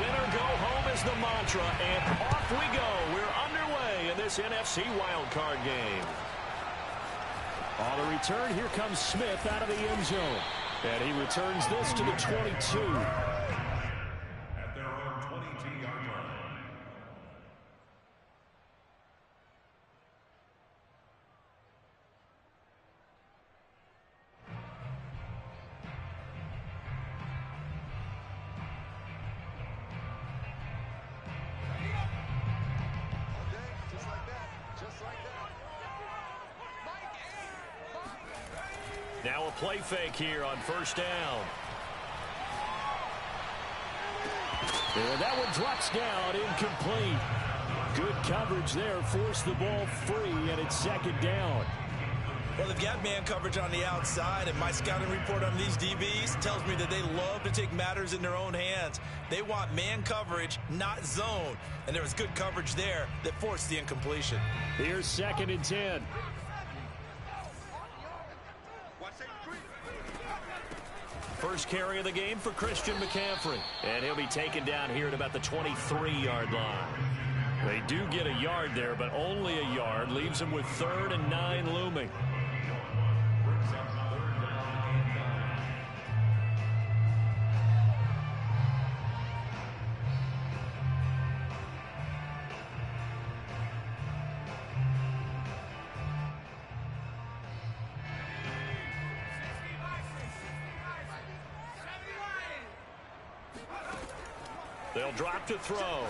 Win or go home is the mantra, and off we go. We're underway in this NFC wildcard game. On the return, here comes Smith out of the end zone. And he returns this to the 22. At their own 22-yard line. Just like that. Just like that. Now a play fake here on first down. And that one drops down, incomplete. Good coverage there, forced the ball free, and it's second down. Well, they've got man coverage on the outside, and my scouting report on these DBs tells me that they love to take matters in their own hands. They want man coverage, not zone. And there was good coverage there that forced the incompletion. Here's 2nd and 10. First carry of the game for Christian McCaffrey. And he'll be taken down here at about the 23-yard line. They do get a yard there, but only a yard. Leaves them with 3rd and 9 looming. They'll drop to throw.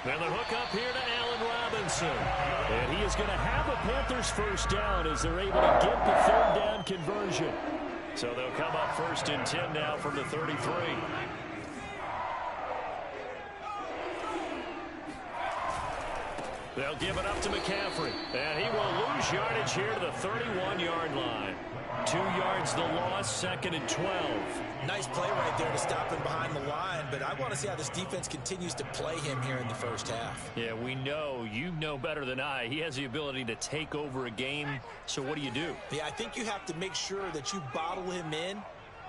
And the hook up here to Allen Robinson. And he is going to have a Panthers first down as they're able to get the 3rd down conversion. So they'll come up 1st and 10 now from the 33. They'll give it up to McCaffrey. And he will lose yardage here to the 31-yard line. 2 yards the loss, 2nd and 12. Nice play right there to stop him behind the line, but I want to see how this defense continues to play him here in the first half. Yeah, we know. You know better than I. He has the ability to take over a game, so what do you do? Yeah, I think you have to make sure that you bottle him in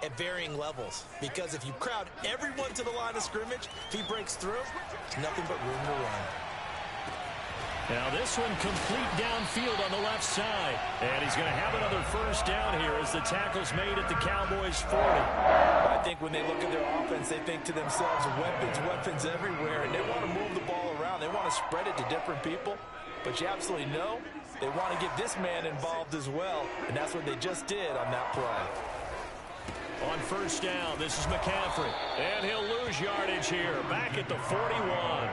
at varying levels, because if you crowd everyone to the line of scrimmage, if he breaks through, there's nothing but room to run. Now this one complete downfield on the left side. And he's going to have another first down here as the tackle's made at the Cowboys 40. I think when they look at their offense, they think to themselves, weapons everywhere, and they want to move the ball around. They want to spread it to different people. But you absolutely know they want to get this man involved as well, and that's what they just did on that play. On first down, this is McCaffrey. And he'll lose yardage here, back at the 41.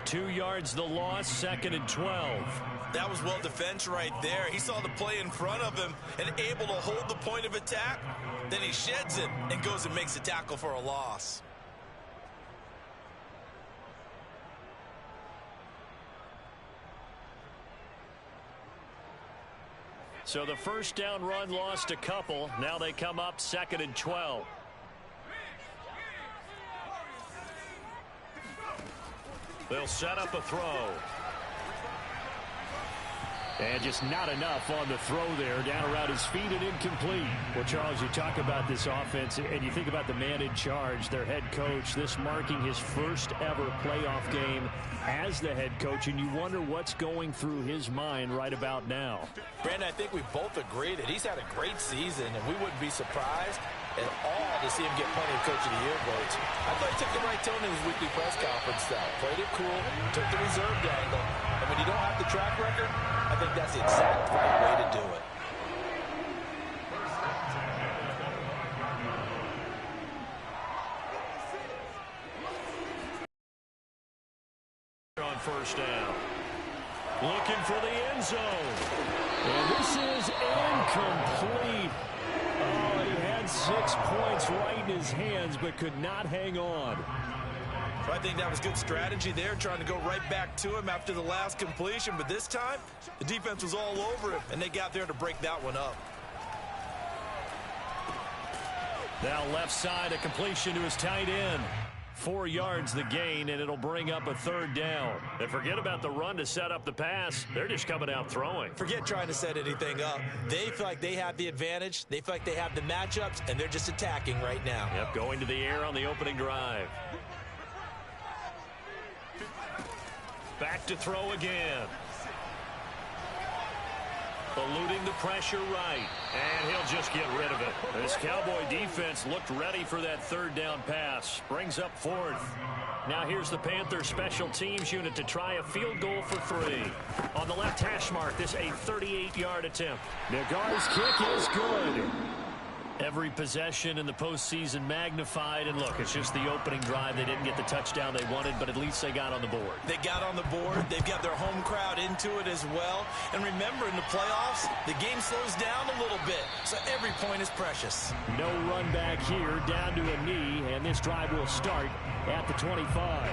2 yards the loss, 2nd and 12. That was well defense right there. He saw the play in front of him and able to hold the point of attack. Then he sheds it and goes and makes a tackle for a loss. So the first down run lost a couple. Now they come up 2nd and 12. They'll set up a throw. And just not enough on the throw there. Down around his feet and incomplete. Well, Charles, you talk about this offense, and you think about the man in charge, their head coach, this marking his first ever playoff game as the head coach, and you wonder what's going through his mind right about now. Brandon, I think we both agree that he's had a great season, and we wouldn't be surprised at all to see him get plenty of Coach of the Year votes. I thought he took the right tone in his weekly press conference, though. Played it cool, took the reserved angle, and when you don't have the track record, I think that's the exact right way to do it. On first down. Looking for the end zone. And this is incomplete. Oh, he had 6 points right in his hands, but could not hang on. So I think that was good strategy there, trying to go right back to him after the last completion. But this time, the defense was all over him, and they got there to break that one up. Now left side, a completion to his tight end. 4 yards the gain, and it'll bring up a 3rd down. And forget about the run to set up the pass. They're just coming out throwing. Forget trying to set anything up. They feel like they have the advantage. They feel like they have the matchups, and they're just attacking right now. Yep, going to the air on the opening drive. Back to throw again. Eluding the pressure right. And he'll just get rid of it. This Cowboy defense looked ready for that third down pass. Brings up fourth. Now here's the Panthers special teams unit to try a field goal for 3. On the left hash mark, this a 38-yard attempt. Nagar's kick is good. Every possession in the postseason magnified. And look, it's just the opening drive. They didn't get the touchdown they wanted, but at least they got on the board. They got on the board. They've got their home crowd into it as well. And remember, in the playoffs, the game slows down a little bit. So every point is precious. No run back here, down to a knee. And this drive will start at the 25.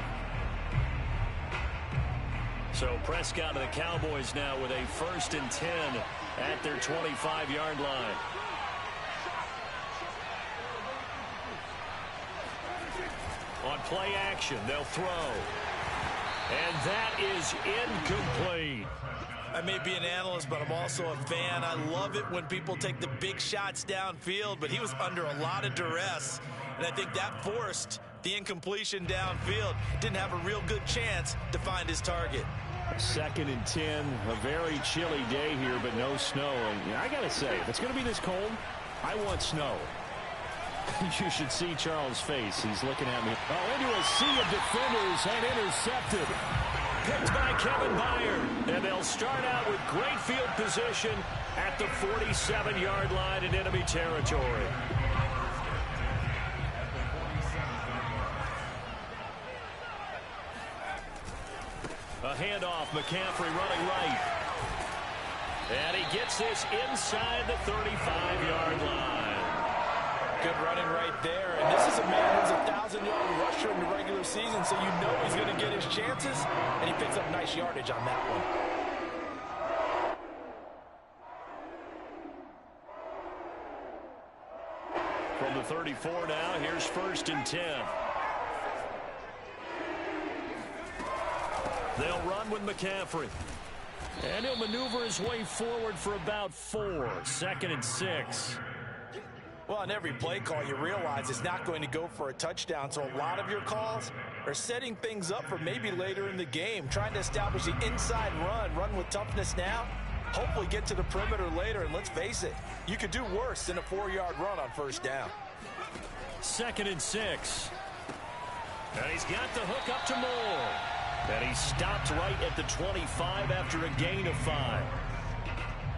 So Prescott and the Cowboys now with a 1st and 10 at their 25-yard line. On play action, they'll throw. And that is incomplete. I may be an analyst, but I'm also a fan. I love it when people take the big shots downfield, but he was under a lot of duress. And I think that forced the incompletion downfield. Didn't have a real good chance to find his target. 2nd and 10, a very chilly day here, but no snow. And I got to say, if it's going to be this cold, I want snow. You should see Charles' face. He's looking at me. Oh, into a sea of defenders and intercepted. Picked by Kevin Byard. And they'll start out with great field position at the 47-yard line in enemy territory. A handoff, McCaffrey running right. And he gets this inside the 35-yard line. Good running right there. And this is a man who's a 1,000-yard rusher in the regular season, so you know he's going to get his chances. And he picks up nice yardage on that one. From the 34 now, here's 1st and 10. They'll run with McCaffrey. And he'll maneuver his way forward for about 4. 2nd and 6. Well, on every play call, you realize it's not going to go for a touchdown. So a lot of your calls are setting things up for maybe later in the game, trying to establish the inside run with toughness now, hopefully get to the perimeter later. And let's face it, you could do worse than a 4-yard run on 1st down. 2nd and 6. And he's got the hook up to Moore. And he stopped right at the 25 after a gain of 5.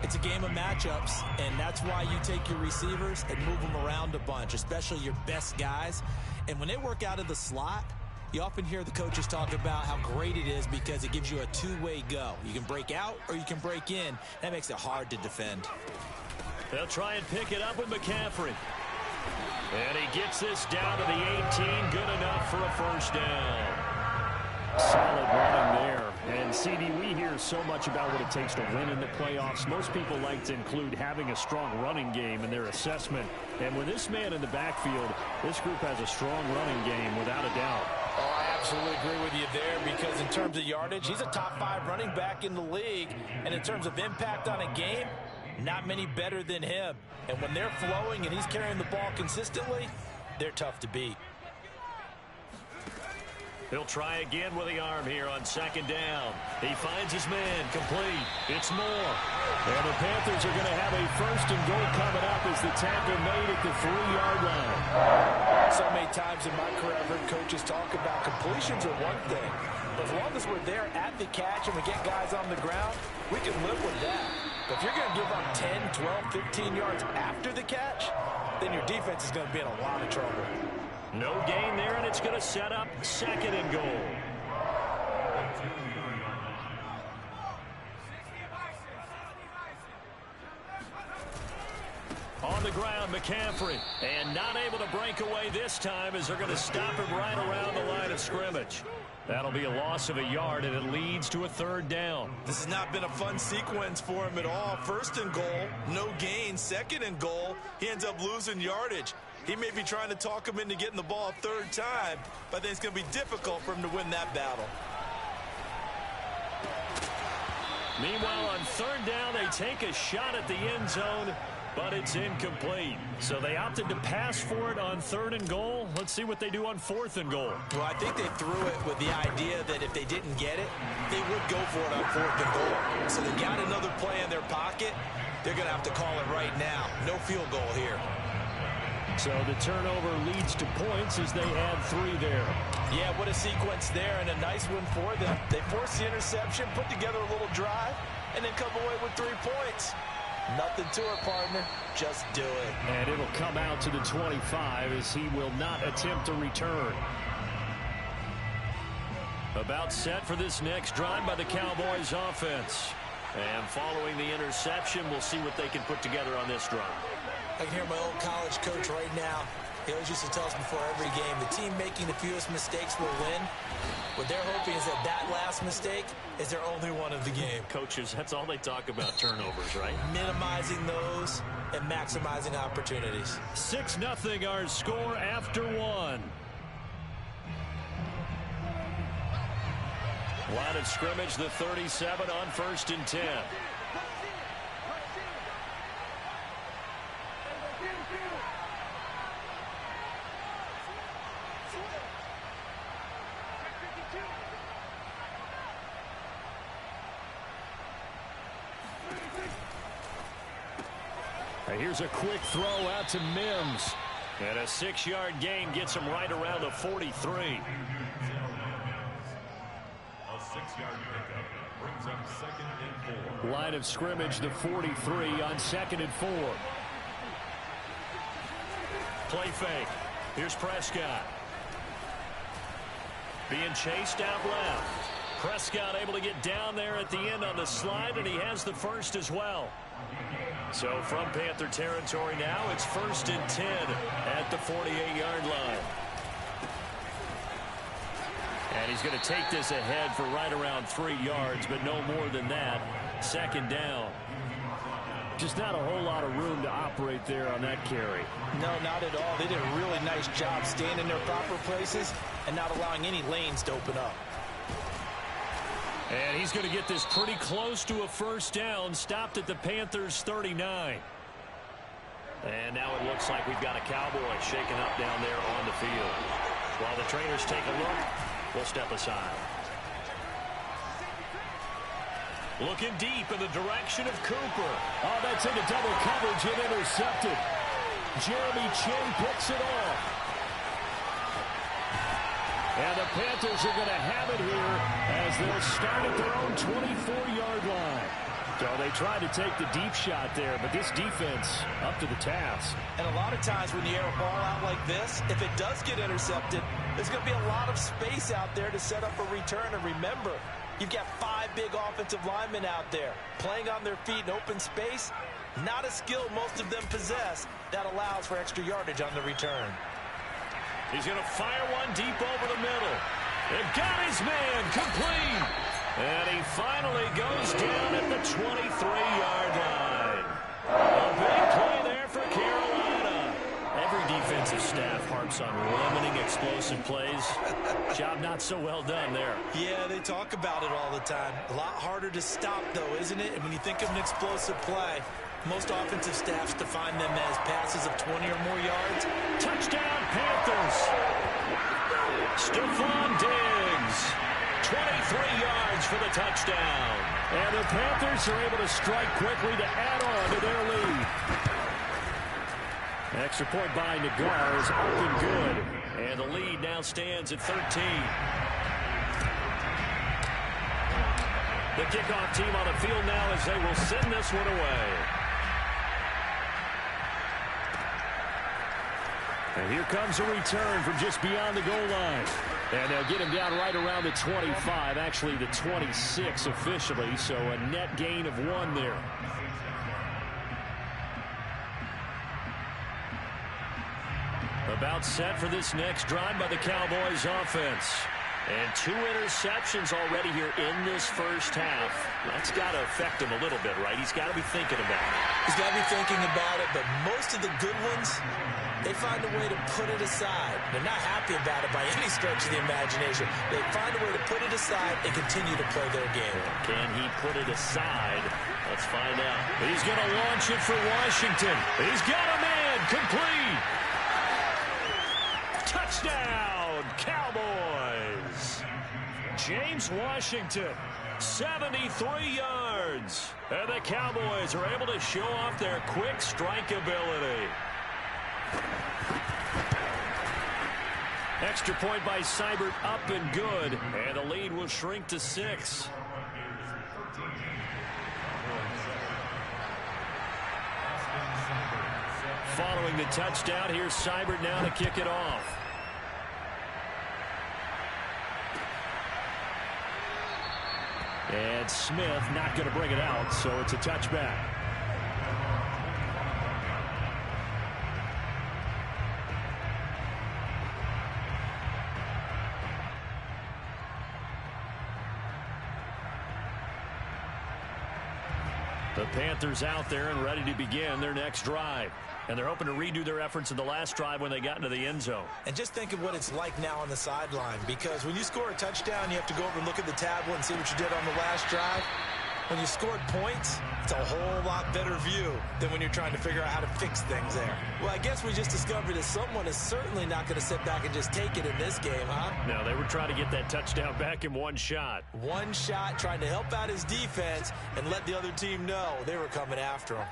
It's a game of matchups, and that's why you take your receivers and move them around a bunch, especially your best guys. And when they work out of the slot, you often hear the coaches talk about how great it is because it gives you a two-way go. You can break out or you can break in. That makes it hard to defend. They'll try and pick it up with McCaffrey. And he gets this down to the 18. Good enough for a 1st down. Solid running there. And CD, we hear so much about what it takes to win in the playoffs. Most people like to include having a strong running game in their assessment. And with this man in the backfield, this group has a strong running game without a doubt. Oh, I absolutely agree with you there because in terms of yardage, he's a top 5 running back in the league. And in terms of impact on a game, not many better than him. And when they're flowing and he's carrying the ball consistently, they're tough to beat. He'll try again with the arm here on 2nd down. He finds his man complete. It's Moore. And the Panthers are going to have a 1st and goal coming up as the tackle made at the 3-yard line. So many times in my career I've heard coaches talk about completions are one thing. But as long as we're there at the catch and we get guys on the ground, we can live with that. But if you're going to give up 10, 12, 15 yards after the catch, then your defense is going to be in a lot of trouble. No gain there, and it's going to set up 2nd and goal. On the ground, McCaffrey. And not able to break away this time as they're going to stop him right around the line of scrimmage. That'll be a loss of a yard, and it leads to a 3rd down. This has not been a fun sequence for him at all. 1st and goal, no gain. 2nd and goal, he ends up losing yardage. He may be trying to talk him into getting the ball a 3rd time, but I think it's going to be difficult for him to win that battle. Meanwhile, on 3rd down, they take a shot at the end zone, but it's incomplete. So they opted to pass for it on 3rd and goal. Let's see what they do on 4th and goal. Well, I think they threw it with the idea that if they didn't get it, they would go for it on 4th and goal. So they got another play in their pocket. They're going to have to call it right now. No field goal here. So the turnover leads to points as they add 3 there. Yeah, what a sequence there, and a nice one for them. They force the interception, put together a little drive, and then come away with 3 points. Nothing to it, partner. Just do it. And it'll come out to the 25 as he will not attempt a return. About set for this next drive by the Cowboys offense. And following the interception, we'll see what they can put together on this drive. I can hear my old college coach right now. He always used to tell us before every game, the team making the fewest mistakes will win. What they're hoping is that that last mistake is their only one of the game. Coaches, that's all they talk about, turnovers, right? Minimizing those and maximizing opportunities. 6-0 our score after 1. Line of scrimmage, the 37 on 1st and 10. Here's a quick throw out to Mims. And a 6-yard gain gets him right around the 43. A 6-yard pickup brings up 2nd and 4. Line of scrimmage, the 43 on 2nd and 4. Play fake. Here's Prescott. Being chased out left. Prescott able to get down there at the end on the slide, and he has the first as well. So from Panther territory now, it's 1st and 10 at the 48-yard line. And he's going to take this ahead for right around 3 yards, but no more than that. 2nd down. Just not a whole lot of room to operate there on that carry. No, not at all. They did a really nice job staying in their proper places and not allowing any lanes to open up. And he's going to get this pretty close to a 1st down, stopped at the Panthers' 39. And now it looks like we've got a Cowboy shaken up down there on the field. While the trainers take a look, we'll step aside. Looking deep in the direction of Cooper. Oh, that's into double coverage and intercepted. Jeremy Chin picks it off. And the Panthers are going to have it here as they'll start at their own 24-yard line. So they tried to take the deep shot there, but this defense up to the task. And a lot of times when you air a ball out like this, if it does get intercepted, there's going to be a lot of space out there to set up a return. And remember, you've got 5 big offensive linemen out there playing on their feet in open space. Not a skill most of them possess that allows for extra yardage on the return. He's going to fire one deep over the middle. It got his man complete. And he finally goes down at the 23-yard line. A big play there for Carolina. Every defensive staff harps on limiting explosive plays. Job not so well done there. Yeah, they talk about it all the time. A lot harder to stop, though, isn't it? And when you think of an explosive play, most offensive staffs define them as passes of 20 or more yards. Touchdown, Panthers. Stephon Diggs. 23 yards for the touchdown. And the Panthers are able to strike quickly to add on to their lead. Extra point by Nagar is up and good. And the lead now stands at 13. The kickoff team on the field now as they will send this one away. And here comes a return from just beyond the goal line. And they'll get him down right around the 25, actually the 26 officially, so a net gain of 1 there. About set for this next drive by the Cowboys offense. And 2 interceptions already here in this first half. That's got to affect him a little bit, right? He's got to be thinking about it. He's got to be thinking about it, but most of the good ones, they find a way to put it aside. They're not happy about it by any stretch of the imagination. They find a way to put it aside and continue to play their game. Can he put it aside Let's find out. He's going to launch it for Washington. He's got a man. Complete. Touchdown, Cowboys. James Washington, 73 yards. And the Cowboys are able to show off their quick strike ability. Extra point by Seibert, up and good. And the lead will shrink to 6. Following the touchdown, here's Seibert now to kick it off. And Smith not going to bring it out, so it's a touchback. The Panthers out there and ready to begin their next drive. And they're hoping to redo their efforts in the last drive when they got into the end zone. And just think of what it's like now on the sideline, because when you score a touchdown, you have to go over and look at the tablet and see what you did on the last drive. When you scored points, it's a whole lot better view than when you're trying to figure out how to fix things there. Well, I guess we just discovered that someone is certainly not going to sit back and just take it in this game, huh? No, they were trying to get that touchdown back in one shot. One shot, trying to help out his defense and let the other team know they were coming after him.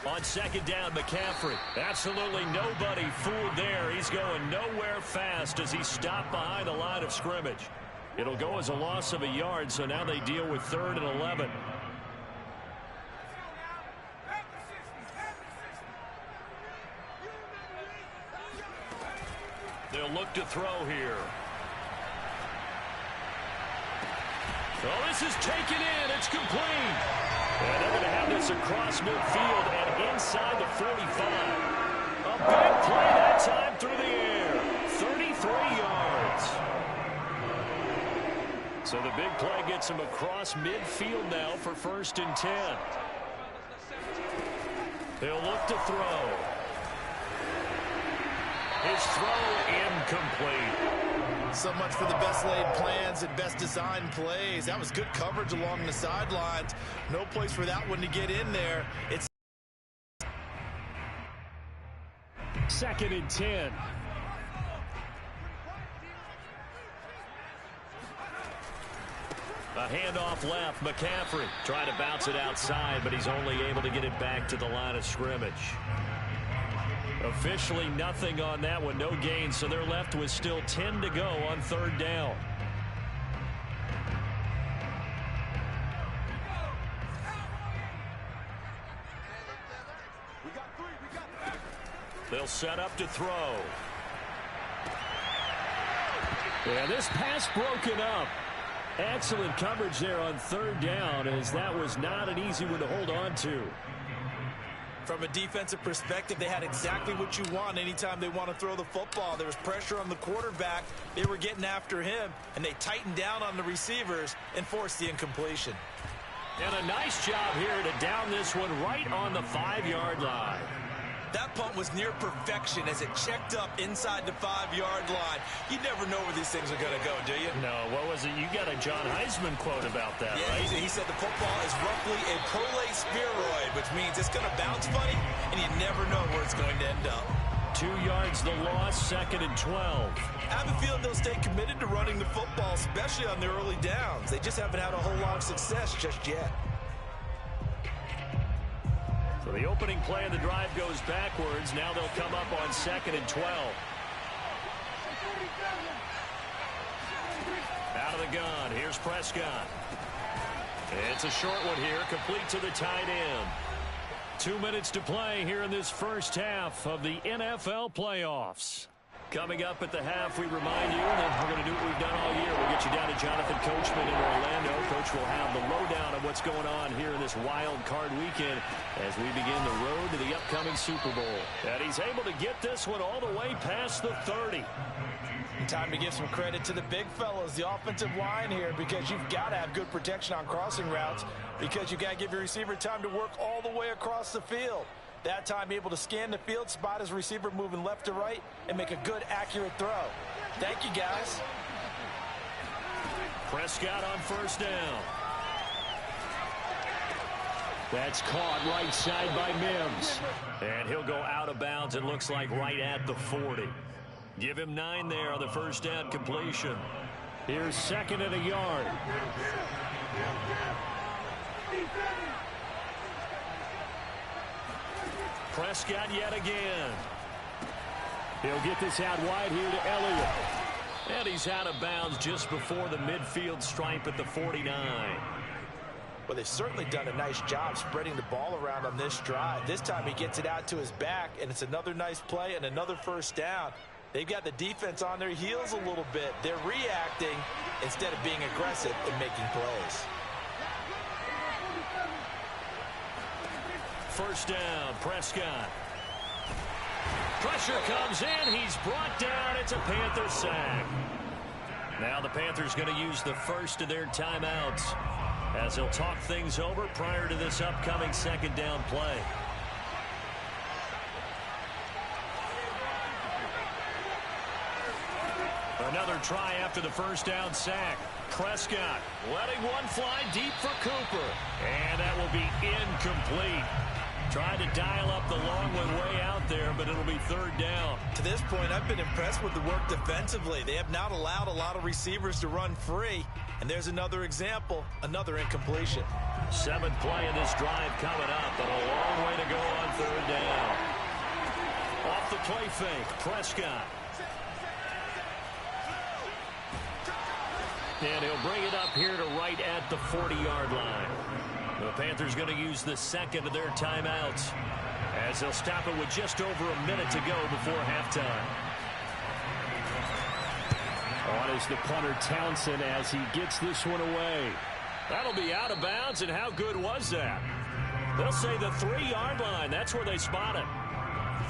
On second down, McCaffrey. Absolutely nobody fooled there. He's going nowhere fast as he's stopped behind the line of scrimmage. It'll go as a loss of a yard, so now they deal with 3rd and 11. They'll look to throw here. Oh, this is taken in. It's complete. And they're going to have this across midfield and inside the 45. A big play that time through the air. 33 yards. So the big play gets him across midfield now for 1st and 10. They'll look to throw. His throw incomplete. So much for the best laid plans and best designed plays. That was good coverage along the sidelines. No place for that one to get in there. It's 2nd and 10. A handoff left. McCaffrey trying to bounce it outside, but he's only able to get it back to the line of scrimmage. Officially nothing on that one. No gain, so they're left with still 10 to go on 3rd down. They'll set up to throw. And this pass broken up. Excellent coverage there on 3rd down, as that was not an easy one to hold on to. From a defensive perspective, they had exactly what you want anytime they want to throw the football. There was pressure on the quarterback. They were getting after him, and they tightened down on the receivers and forced the incompletion. And a nice job here to down this one right on the 5-yard line. That punt was near perfection as it checked up inside the 5-yard line. You never know where these things are going to go, do you? No, what was it? You got a John Heisman quote about that, yeah, right? He said the football is roughly a prolate spheroid, which means it's going to bounce funny, and you never know where it's going to end up. 2 yards the loss, 2nd and 12. I have a feeling they'll stay committed to running the football, especially on their early downs. They just haven't had a whole lot of success just yet. So the opening play of the drive goes backwards. Now they'll come up on 2nd and 12. Out of the gun. Here's Prescott. It's a short one here, complete to the tight end. 2 minutes to play here in this first half of the NFL playoffs. Coming up at the half, we remind you that we're going to do what we've done all year. We'll get you down to Jonathan Coachman in Orlando. Coach will have the lowdown of what's going on here in this wild card weekend as we begin the road to the upcoming Super Bowl. And he's able to get this one all the way past the 30. Time to give some credit to the big fellas, the offensive line here, because you've got to have good protection on crossing routes, because you've got to give your receiver time to work all the way across the field. That time, be able to scan the field, spot his receiver moving left to right, and make a good, accurate throw. Thank you, guys. Prescott on first down. That's caught right side by Mims. And he'll go out of bounds, it looks like, right at the 40. Give him 9 there on the first down completion. Here's 2nd and a yard. Prescott yet again. He'll get this out wide here to Elliott. And he's out of bounds just before the midfield stripe at the 49. Well, they've certainly done a nice job spreading the ball around on this drive. This time he gets it out to his back, and it's another nice play and another first down. They've got the defense on their heels a little bit. They're reacting instead of being aggressive and making plays. First down, Prescott. Pressure comes in. He's brought down. It's a Panther sack. Now the Panthers going to use the first of their timeouts as they'll talk things over prior to this upcoming 2nd down play. Another try after the first down sack. Prescott letting one fly deep for Cooper. And that will be incomplete. Tried to dial up the long one way out there, but it'll be 3rd down. To this point, I've been impressed with the work defensively. They have not allowed a lot of receivers to run free. And there's another example, another incompletion. 7th play in this drive coming up, but a long way to go on 3rd down. Off the play fake, Prescott. And he'll bring it up here to right at the 40-yard line. The Panthers going to use the 2nd of their timeouts as they'll stop it with just over a minute to go before halftime. On is the punter Townsend as he gets this one away. That'll be out of bounds, and how good was that? They'll say the 3-yard line. That's where they spot it.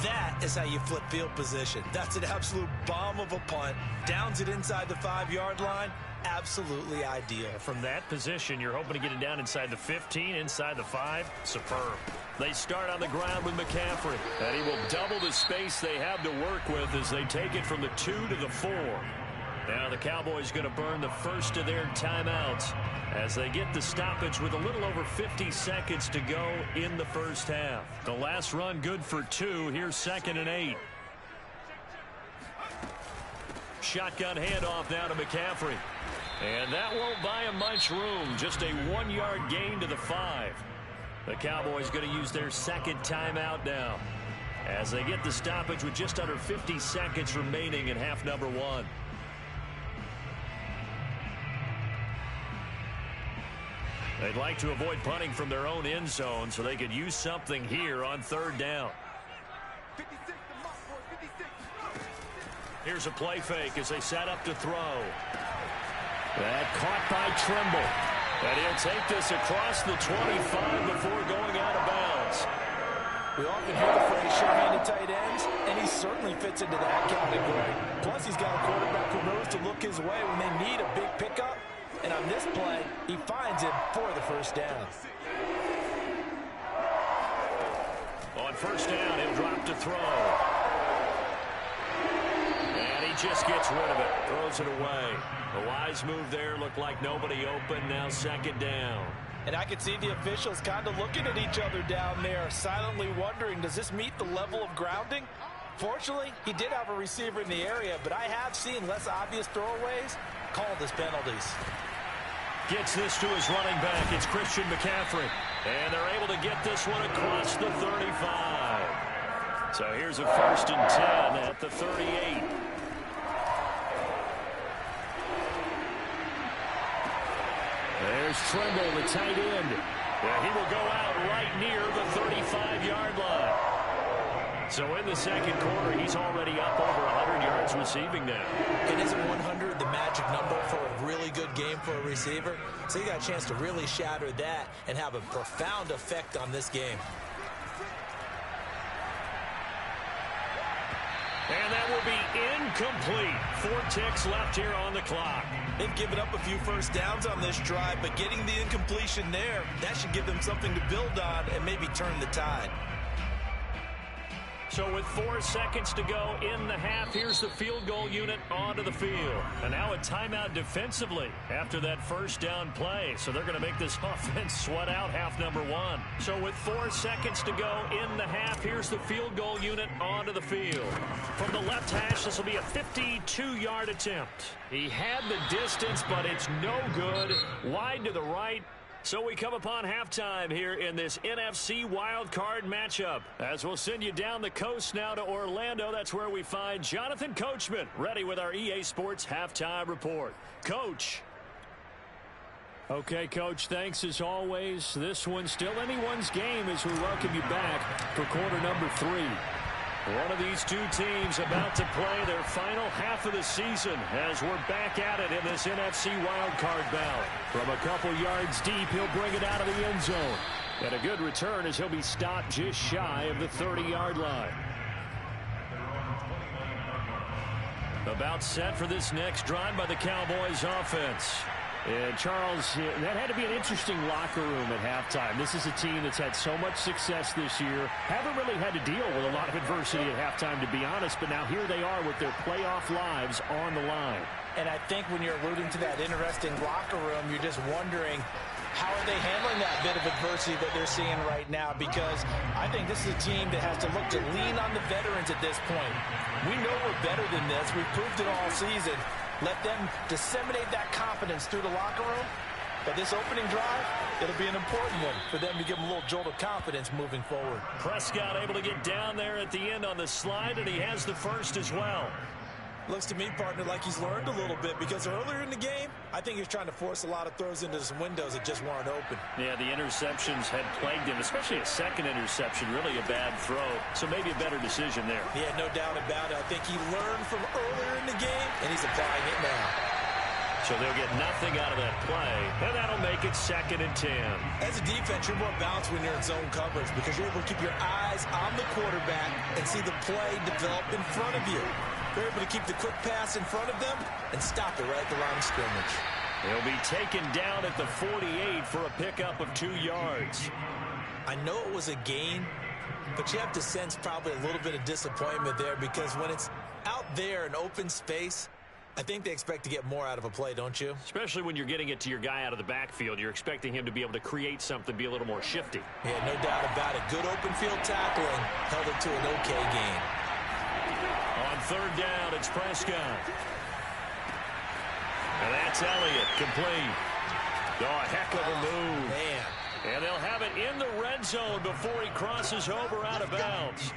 That is how you flip field position. That's an absolute bomb of a punt. Downs it inside the 5-yard line. Absolutely ideal. From that position, you're hoping to get it down inside the 15, inside the 5. Superb. They start on the ground with McCaffrey. And he will double the space they have to work with as they take it from the 2 to the 4. Now the Cowboys going to burn the first of their timeouts as they get the stoppage with a little over 50 seconds to go in the first half. The last run good for 2. Here's 2nd and 8. Shotgun handoff now to McCaffrey. And that won't buy him much room. Just a 1-yard gain to the 5. The Cowboys going to use their 2nd timeout now as they get the stoppage with just under 50 seconds remaining in half number 1. They'd like to avoid punting from their own end zone so they could use something here on 3rd down. Here's a play fake as they set up to throw. That caught by Trimble. And he'll take this across the 25 before going out of bounds. We often hear the phrase sure-handed tight ends, and he certainly fits into that category. Plus, he's got a quarterback who knows to look his way when they need a big pickup. And on this play, he finds him for the first down. On first down, he'll drop to throw. And he just gets rid of it. Throws it away. A wise move there. Looked like nobody open. Now 2nd down. And I could see the officials kind of looking at each other down there, silently wondering, does this meet the level of grounding? Fortunately, he did have a receiver in the area, but I have seen less obvious throwaways called as penalties. Gets this to his running back. It's Christian McCaffrey. And they're able to get this one across the 35. So here's a 1st and 10 at the 38. There's Trimble, the tight end. Yeah, he will go out right near the 35-yard line. So in the 2nd quarter, he's already up over 100 yards receiving now. And isn't 100 the magic number for a really good game for a receiver? So you got a chance to really shatter that and have a profound effect on this game. And that will be incomplete. 4 ticks left here on the clock. They've given up a few first downs on this drive, but getting the incompletion there, that should give them something to build on and maybe turn the tide. So with 4 seconds to go in the half, here's the field goal unit onto the field. And now a timeout defensively after that first down play. So they're going to make this offense sweat out half number 1. So with 4 seconds to go in the half, here's the field goal unit onto the field. From the left hash, this will be a 52-yard attempt. He had the distance, but it's no good. Wide to the right. So we come upon halftime here in this NFC wildcard matchup. As we'll send you down the coast now to Orlando, that's where we find Jonathan Coachman, ready with our EA Sports halftime report. Coach. Okay, Coach, thanks as always. This one's still anyone's game as we welcome you back for quarter number 3. One of these two teams about to play their final half of the season as we're back at it in this NFC wildcard bout. From a couple yards deep, he'll bring it out of the end zone. And a good return as he'll be stopped just shy of the 30-yard line. About set for this next drive by the Cowboys offense. And Charles, that had to be an interesting locker room at halftime. This is a team that's had so much success this year. Haven't really had to deal with a lot of adversity at halftime, to be honest. But now here they are with their playoff lives on the line. And I think when you're alluding to that interesting locker room, you're just wondering, how are they handling that bit of adversity that they're seeing right now? Because I think this is a team that has to look to lean on the veterans at this point. We know we're better than this. We've proved it all season. Let them disseminate that confidence through the locker room. But this opening drive, it'll be an important one for them to give them a little jolt of confidence moving forward. Prescott able to get down there at the end on the slide, and he has the first as well. Looks to me, partner, like he's learned a little bit, because earlier in the game, I think he was trying to force a lot of throws into some windows that just weren't open. Yeah, the interceptions had plagued him, especially a second interception, really a bad throw. So maybe a better decision there. Yeah, no doubt about it. I think he learned from earlier in the game, and he's applying it now. So they'll get nothing out of that play, and that'll make it 2nd and 10. As a defense, you're more balanced when you're in zone coverage because you're able to keep your eyes on the quarterback and see the play develop in front of you. They're able to keep the quick pass in front of them and stop it right at the line of scrimmage. He'll be taken down at the 48 for a pickup of 2 yards. I know it was a gain, but you have to sense probably a little bit of disappointment there because when it's out there in open space, I think they expect to get more out of a play, don't you? Especially when you're getting it to your guy out of the backfield. You're expecting him to be able to create something, be a little more shifty. Yeah, no doubt about it. Good open field tackling held it to an okay gain. On 3rd down, it's Prescott. And that's Elliott, complete. Oh, a heck of a move. Man. And they'll have it in the red zone before he crosses over out of bounds.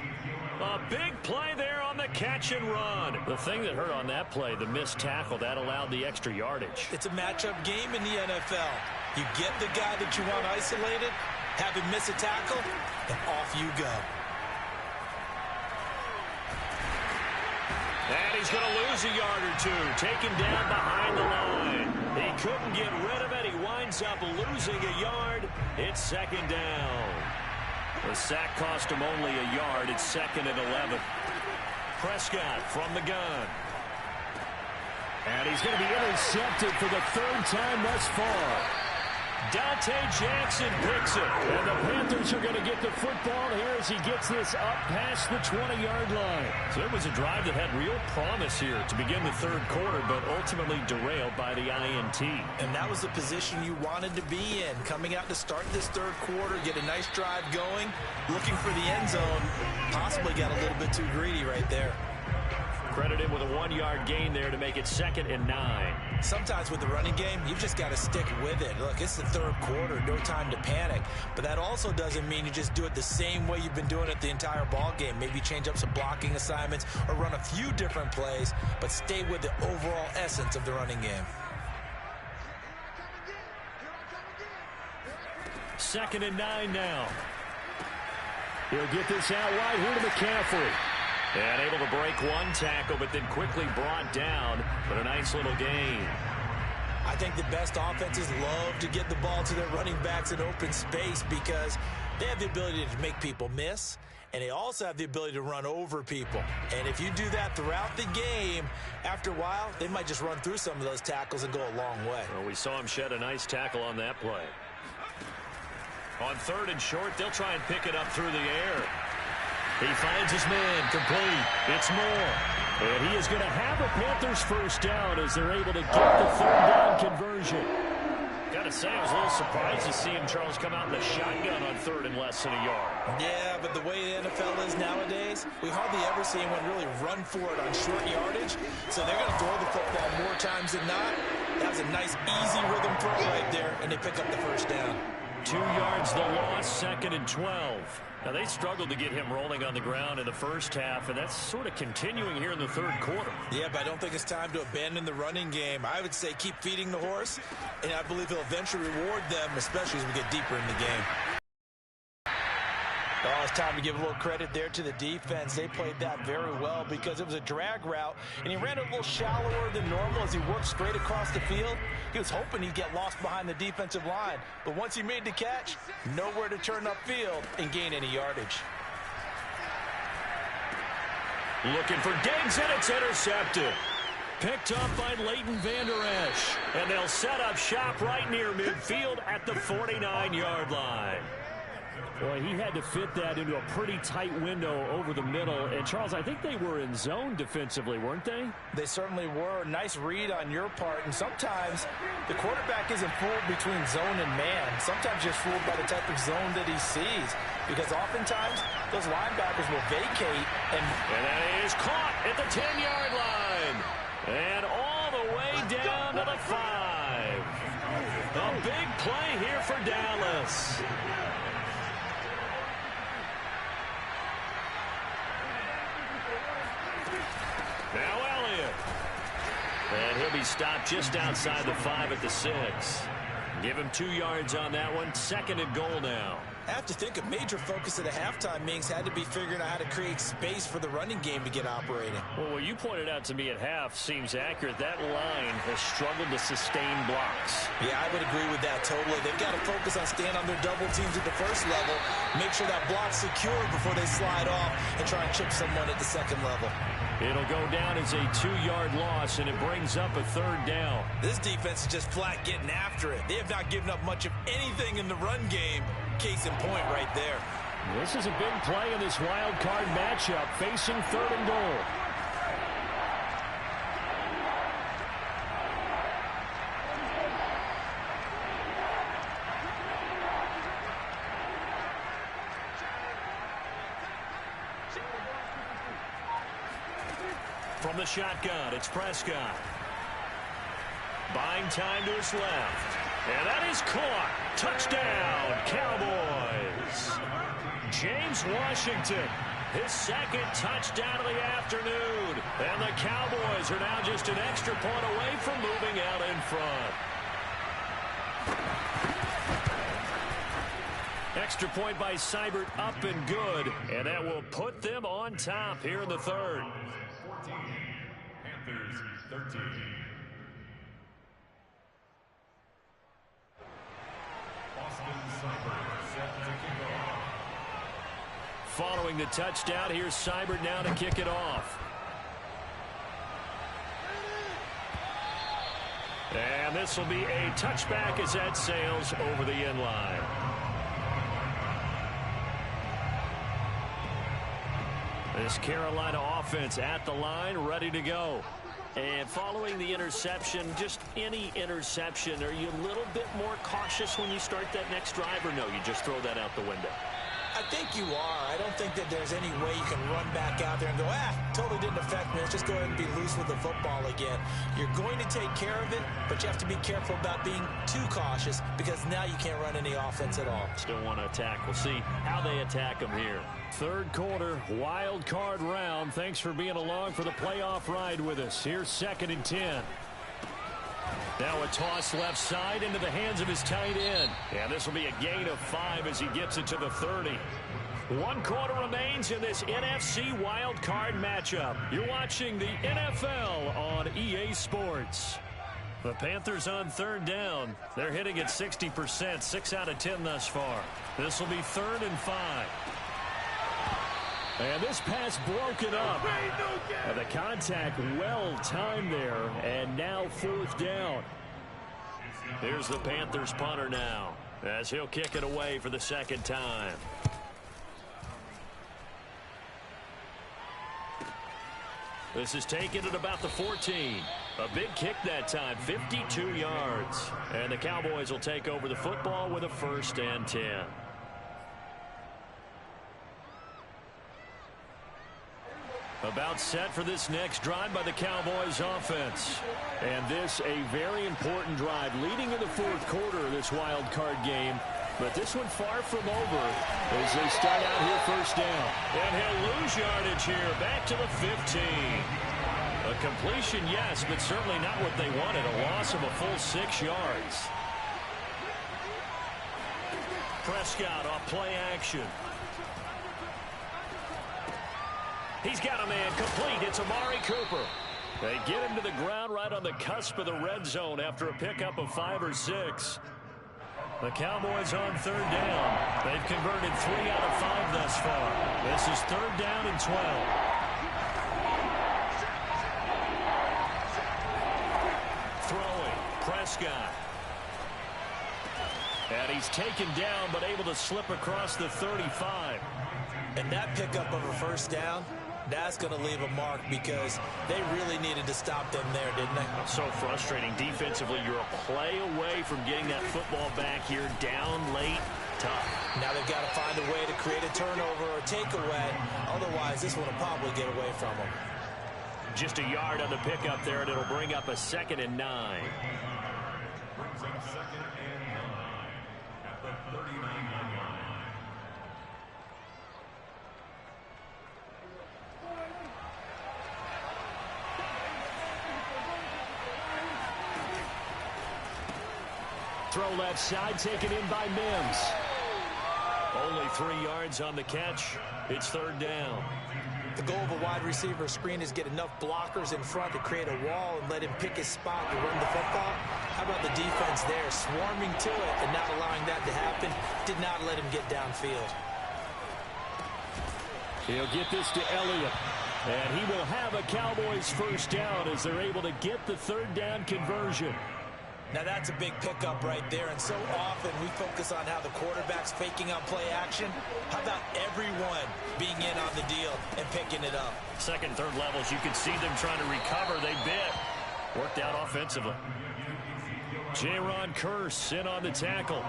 A big play there on the catch and run. The thing that hurt on that play, the missed tackle, that allowed the extra yardage. It's a matchup game in the NFL. You get the guy that you want isolated, have him miss a tackle, and off you go. And he's going to lose a yard or two. Taken down behind the line. He couldn't get rid of it. He winds up losing a yard. It's 2nd down. The sack cost him only a yard. It's 2nd and 11. Prescott from the gun. And he's going to be intercepted for the 3rd time thus far. Dante Jackson picks it. And the Panthers are going to get the football here as he gets this up past the 20-yard line. So it was a drive that had real promise here to begin the 3rd quarter, but ultimately derailed by the INT. And that was the position you wanted to be in. Coming out to start this 3rd quarter, get a nice drive going, looking for the end zone. Possibly got a little bit too greedy right there. Credited with a 1-yard gain there to make it 2nd and 9. Sometimes with the running game, you've just got to stick with it. Look, it's the 3rd quarter, no time to panic. But that also doesn't mean you just do it the same way you've been doing it the entire ball game. Maybe change up some blocking assignments or run a few different plays, but stay with the overall essence of the running game. 2nd and 9 now. He'll get this out wide here to McCaffrey. And able to break one tackle, but then quickly brought down. But a nice little gain. I think the best offenses love to get the ball to their running backs in open space because they have the ability to make people miss, and they also have the ability to run over people. And if you do that throughout the game, after a while, they might just run through some of those tackles and go a long way. Well, we saw him shed a nice tackle on that play. On 3rd and short, they'll try and pick it up through the air. He finds his man, complete. It's Moore. And he is going to have a Panthers first down as they're able to get the third down conversion. Got to say, I was a little surprised to see him, Charles, come out in the shotgun on third and less than a yard. Yeah, but the way the NFL is nowadays, we hardly ever see anyone really run for it on short yardage. So they're going to throw the football more times than not. That was a nice, easy rhythm throw right there, and they pick up the first down. 2 yards the loss, 2nd and 12. Now, they struggled to get him rolling on the ground in the first half, and that's sort of continuing here in the third quarter. Yeah, but I don't think it's time to abandon the running game. I would say keep feeding the horse, and I believe he'll eventually reward them, especially as we get deeper in the game. Oh, it's time to give a little credit there to the defense. They played that very well because it was a drag route, and he ran a little shallower than normal as he worked straight across the field. He was hoping he'd get lost behind the defensive line, but once he made the catch, nowhere to turn upfield and gain any yardage. Looking for Diggs, and it's intercepted. Picked up by Leighton Vander Esch, and they'll set up shop right near midfield at the 49-yard line. Boy, he had to fit that into a pretty tight window over the middle. And, Charles, I think they were in zone defensively, weren't they? They certainly were. Nice read on your part. And sometimes the quarterback isn't fooled between zone and man. Sometimes just fooled by the type of zone that he sees. Because oftentimes those linebackers will vacate. And that is caught at the 10-yard line. And all the way down to the 5. A big play here for Dallas. Now Elliott. And he'll be stopped just outside the 5 at the 6. Give him 2 yards on that one. 2nd and goal now. I have to think a major focus of the halftime meetings had to be figuring out how to create space for the running game to get operating. Well, what you pointed out to me at half seems accurate. That line has struggled to sustain blocks. Yeah, I would agree with that totally. They've got to focus on staying on their double teams at the first level, make sure that block's secure before they slide off and try and chip someone at the second level. It'll go down as a 2-yard loss, and it brings up a 3rd down. This defense is just flat getting after it. They have not given up much of anything in the run game. Case in point right there. This is a big play in this wild card matchup, facing 3rd and goal. From the shotgun, it's Prescott. Buying time to his left. And that is caught. Touchdown, Cowboys. James Washington, his 2nd touchdown of the afternoon. And the Cowboys are now just an extra point away from moving out in front. Extra point by Seibert, up and good. And that will put them on top here in the 3rd. 14, Panthers 13. Following the touchdown, here's Seibert now to kick it off. And this will be a touchback as that sails over the end line. This Carolina offense at the line, ready to go. And following the interception, just any interception, are you a little bit more cautious when you start that next drive, or no, you just throw that out the window? I think you are. I don't think that there's any way you can run back out there and go, totally didn't affect me. Let's just go ahead and be loose with the football again. You're going to take care of it, but you have to be careful about being too cautious because now you can't run any offense at all. Still want to attack. We'll see how they attack them here. 3rd quarter, wild card round. Thanks for being along for the playoff ride with us. Here's 2nd and 10. Now a toss left side into the hands of his tight end. And this will be a gain of 5 as he gets it to the 30. 1 quarter remains in this NFC wild card matchup. You're watching the NFL on EA Sports. The Panthers on 3rd down. They're hitting at 60%, 6 out of 10 thus far. This will be 3rd and 5. And this pass broken up. And the contact well timed there. And now 4th down. Here's the Panthers punter now, as he'll kick it away for the 2nd time. This is taken at about the 14. A big kick that time, 52 yards. And the Cowboys will take over the football with a 1st and 10. About set for this next drive by the Cowboys offense. And this a very important drive leading in the 4th quarter of this wild card game. But this one far from over as they start out here 1st down. And he'll lose yardage here back to the 15. A completion, yes, but certainly not what they wanted. A loss of a full 6 yards. Prescott off play action. He's got a man complete. It's Amari Cooper. They get him to the ground right on the cusp of the red zone after a pickup of 5 or 6. The Cowboys on 3rd down. They've converted 3 out of 5 thus far. This is 3rd down and 12. Throwing, Prescott. And he's taken down but able to slip across the 35. And that pickup of a 1st down, that's going to leave a mark because they really needed to stop them there, didn't they? So frustrating defensively. You're a play away from getting that football back here, down late, tough. Now they've got to find a way to create a turnover or takeaway. Otherwise, this one will probably get away from them. Just a yard on the pickup there, and it'll bring up a 2nd and 9. Brings up 2nd and 9 at the 39-yard line. Throw left side, taken in by Mims. Only 3 yards on the catch. It's 3rd down. The goal of a wide receiver screen is get enough blockers in front to create a wall and let him pick his spot to run the football. How about the defense there, swarming to it and not allowing that to happen? Did not let him get downfield. He'll get this to Elliott. And he will have a Cowboys 1st down as they're able to get the 3rd down conversion. Now that's a big pickup right there, and so often we focus on how the quarterback's faking out play action. How about everyone being in on the deal and picking it up? 2nd, 3rd levels, you can see them trying to recover. They bit. Worked out offensively. Jaron Kearse in on the tackle.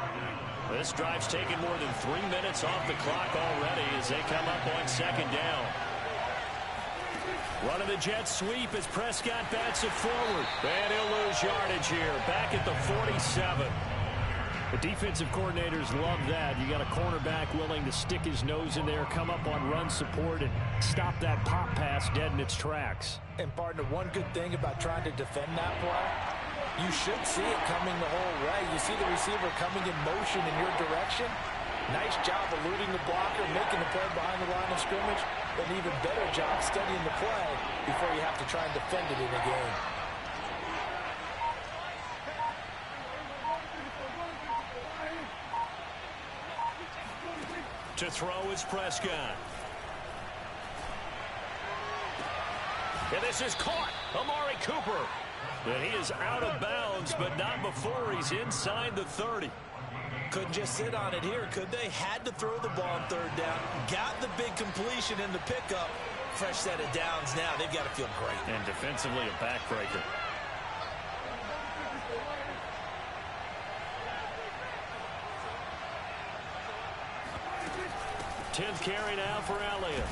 This drive's taken more than 3 minutes off the clock already as they come up on 2nd down. Running the jet sweep as Prescott bats it forward. And he'll lose yardage here. Back at the 47. The defensive coordinators love that. You got a cornerback willing to stick his nose in there, come up on run support, and stop that pop pass dead in its tracks. And, partner, one good thing about trying to defend that play, you should see it coming the whole way. You see the receiver coming in motion in your direction. Nice job eluding the blocker, making the play behind the line of scrimmage. An even better job studying the play before you have to try and defend it in a game. To throw is Prescott. And this is caught. Amari Cooper. And he is out of bounds, but not before he's inside the 30. Couldn't just sit on it here, could they? Had to throw the ball on 3rd down. Got the big completion in the pickup. Fresh set of downs now. They've got to feel great. And defensively a backbreaker. Tenth carry now for Elliott.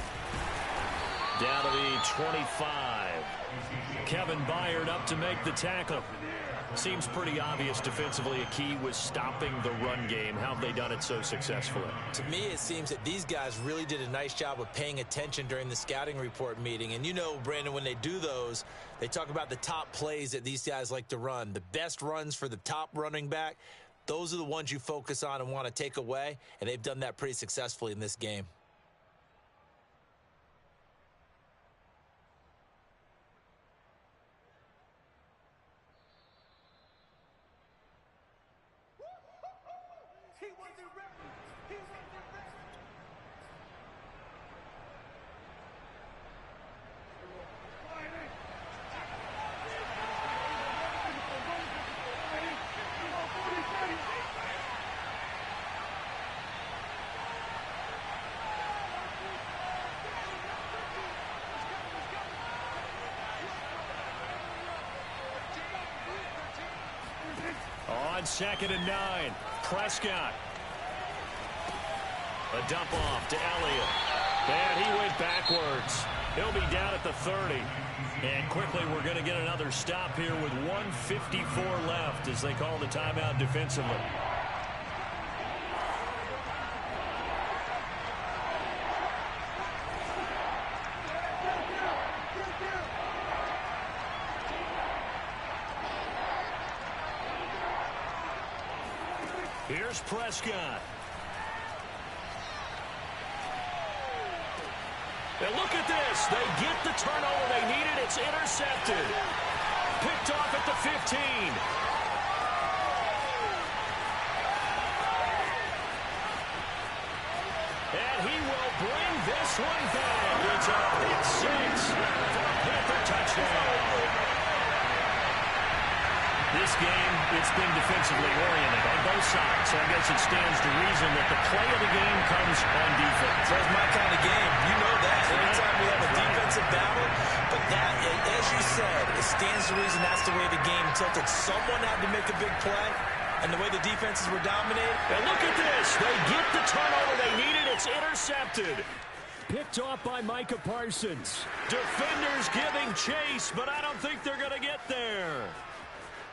Down to the 25. Kevin Byard up to make the tackle. Seems pretty obvious defensively a key was stopping the run game. How have they done it so successfully? To me, it seems that these guys really did a nice job of paying attention during the scouting report meeting. And you know, Brandon, when they do those, they talk about the top plays that these guys like to run. The best runs for the top running back, those are the ones you focus on and want to take away. And they've done that pretty successfully in this game. on 2nd and 9. Prescott. A dump off to Elliott. And he went backwards. He'll be down at the 30. And quickly we're going to get another stop here with 1:54 left as they call the timeout defensively. Here's Prescott. And look at this. They get the turnover they needed. It's intercepted. Picked off at the 15. And he will bring this one back. It's a pick six for a Panther touchdown. This game, it's been defensively oriented on both sides. So I guess it stands to reason that the play of the game comes on defense. That's my kind of game. You know that. Anytime we have a defensive battle, but that, as you said, it stands to reason that's the way the game tilted. Someone had to make a big play, and the way the defenses were dominated. And look at this. They get the turnover they needed. It's intercepted. Picked off by Micah Parsons. Defenders giving chase, but I don't think they're going to get there.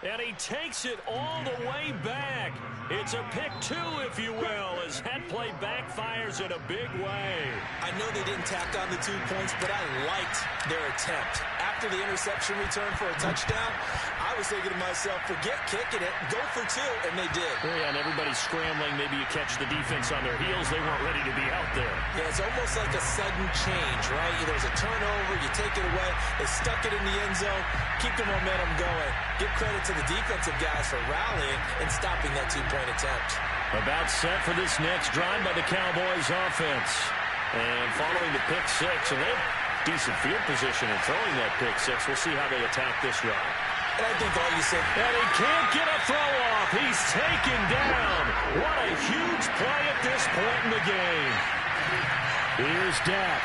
And he takes it all the way back. It's a pick two, if you will, as that play backfires in a big way. I know they didn't tack on the 2 points, but I liked their attempt. After the interception return for a touchdown, I was thinking to myself, forget kicking it, go for two, and they did. Yeah, and everybody's scrambling. Maybe you catch the defense on their heels. They weren't ready to be out there. Yeah, it's almost like a sudden change, right? There's a turnover, you take it away, they stuck it in the end zone, keep the momentum going. Give credit to the defensive guys for rallying and stopping that 2-point attempt. About set for this next drive by the Cowboys offense. And following the pick six, and they have decent field position in throwing that pick six. We'll see how they attack this drive. And I think all you said. And he can't get a throw off. He's taken down. What a huge play at this point in the game. Here's Dak.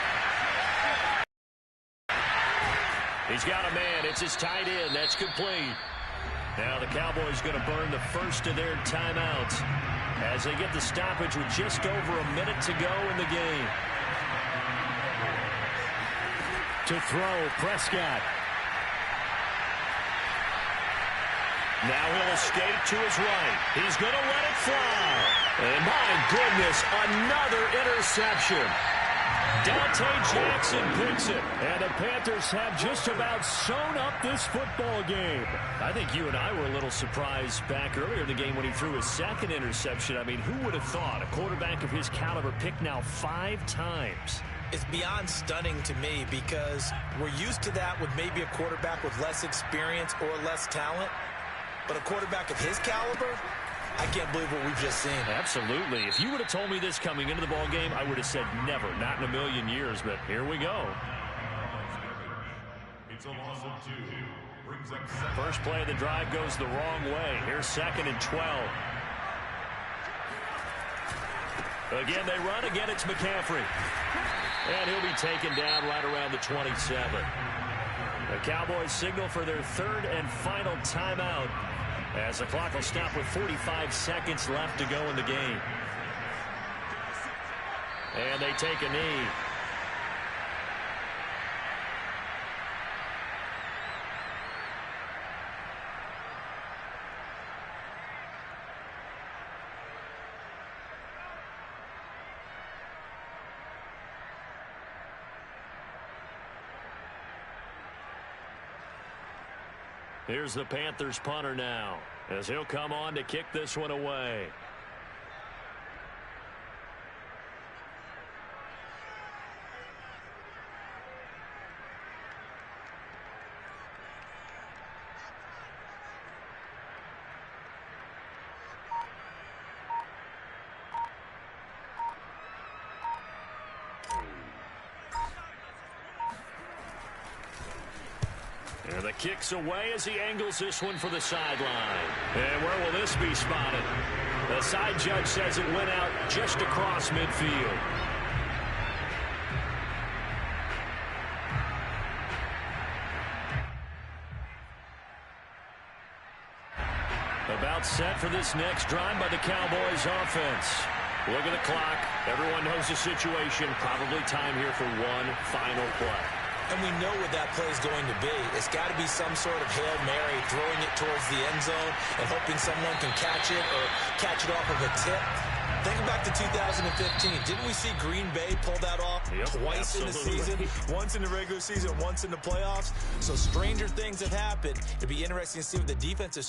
He's got a man. It's his tight end. That's complete. Now the Cowboys going to burn the first of their timeouts as they get the stoppage with just over a minute to go in the game. To throw, Prescott. Now he'll escape to his right. He's going to let it fly. And my goodness, another interception. Dante Jackson picks it. And the Panthers have just about sewn up this football game. I think you and I were a little surprised back earlier in the game when he threw his second interception. I mean, who would have thought a quarterback of his caliber picked now 5 times? It's beyond stunning to me because we're used to that with maybe a quarterback with less experience or less talent. But a quarterback of his caliber, I can't believe what we've just seen. Absolutely. If you would have told me this coming into the ball game, I would have said never, not in a million years. But here we go. It's a loss of 2. Brings up First play of the drive goes the wrong way. Here's 2nd and 12. Again, they run. Again, it's McCaffrey. And he'll be taken down right around the 27. The Cowboys signal for their 3rd and final timeout as the clock will stop with 45 seconds left to go in the game. And they take a knee. Here's the Panthers punter now as he'll come on to kick this one away. And the kick's away as he angles this one for the sideline. And where will this be spotted? The side judge says it went out just across midfield. About set for this next drive by the Cowboys offense. Look at the clock. Everyone knows the situation. Probably time here for one final play. And we know what that play is going to be. It's got to be some sort of Hail Mary, throwing it towards the end zone and hoping someone can catch it or catch it off of a tip. Think back to 2015. Didn't we see Green Bay pull that off twice in the season? Once in the regular season, once in the playoffs. So stranger things have happened. It'd be interesting to see what the defense is